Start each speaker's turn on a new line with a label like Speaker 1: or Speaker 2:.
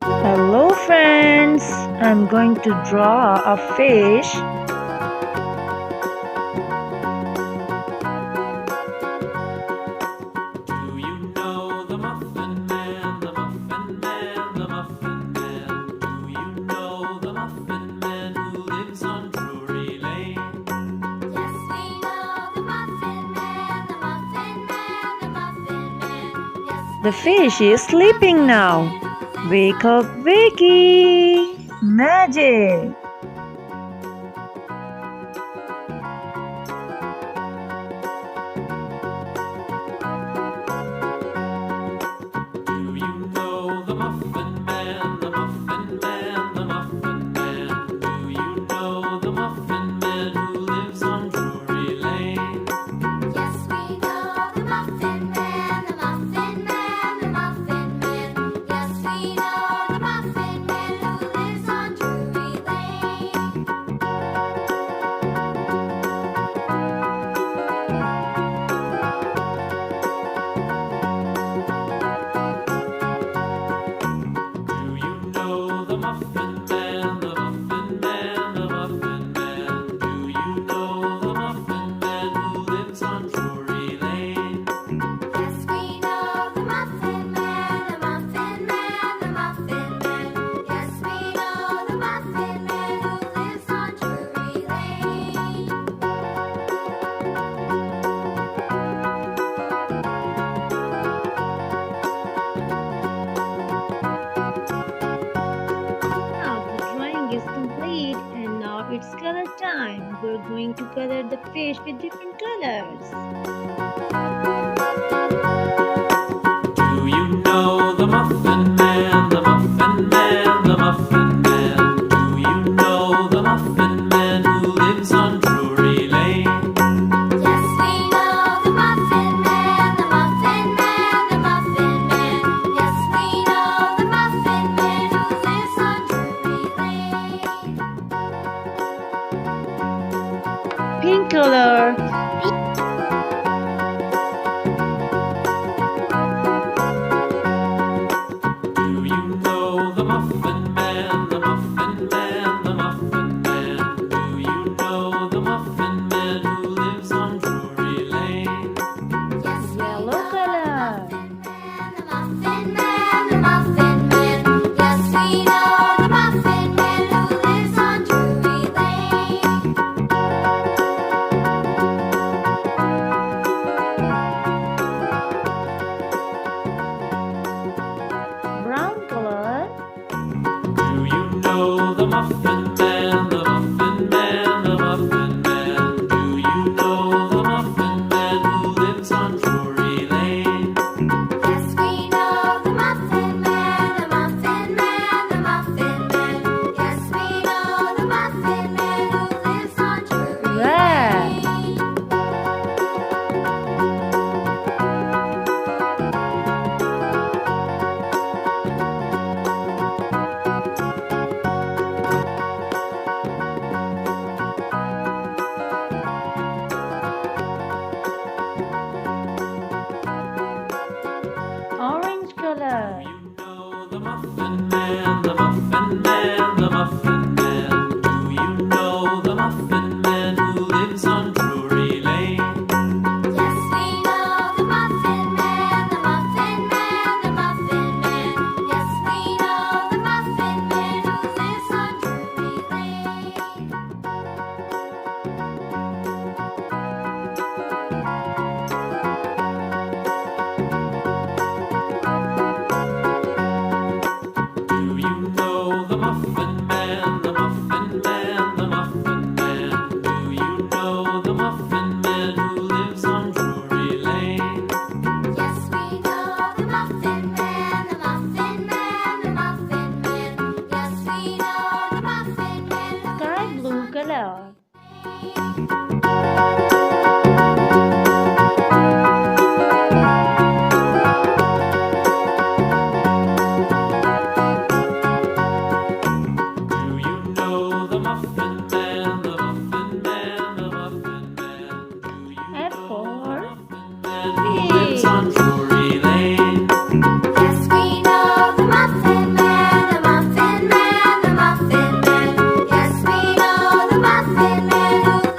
Speaker 1: Hello friends, I'm going to draw a fish.
Speaker 2: Do you know the Muffin Man, the Muffin Man, the Muffin Man? Do you know the Muffin Man who lives on Drury Lane?
Speaker 3: Yes, we know the Muffin Man, the Muffin Man, the Muffin Man. Yes,
Speaker 1: The fish is sleeping now. Wake up, Vicky! Magic!
Speaker 2: Do you know the Muffin Man, the Muffin Man, the Muffin Man? Do you know the Muffin Man who lives on Drury Lane?
Speaker 3: yes, we know the Muffin Man, the Muffin Man, the Muffin Man. Yes, we know the Muffin Man who lives on Drury Lane.
Speaker 2: Do you know the Muffin Man, the Muffin Man, the Muffin Man? Do you know the Muffin Man who lives on Drury Lane?
Speaker 3: Yes, we know the Muffin Man, the Muffin Man, the Muffin Man. Yes, we know the Muffin Man who lives on Drury Lane.
Speaker 1: Now the drawing is complete and now it's color time. We're going to color the fish with different colors.
Speaker 2: Do you know the Muffin Man, the Muffin Man, the Muffin Man? Do you know the Muffin Man who lives on Drury Lane?
Speaker 3: Yes, we know the Muffin Man, the Muffin Man, the Muffin Man. Yes, we know the Muffin Man who lives on Drury Lane.
Speaker 1: Pink color.
Speaker 2: Do you know the Muffin Man, the Muffin Man, the Muffin Man? Do you know the Muffin Man who lives on Drury Lane?
Speaker 3: Yes, we
Speaker 1: Yellow
Speaker 3: know
Speaker 1: color.
Speaker 3: the Muffin Man, the Muffin Man. Yes, we know the Muffin Man who lives on Drury Lane.
Speaker 1: Brown color.
Speaker 2: Do you know the Muffin Man, the Muffin Man, the Muffin Man? Do you know the Muffin Man who lives on Drury Lane?
Speaker 3: Yes, we know the Muffin Man, the Muffin Man, the Muffin Man. Yes, we know the Muffin Man who lives on Drury
Speaker 1: Red.
Speaker 3: Lane.
Speaker 1: Orange color.
Speaker 2: You know the Muffin Man, the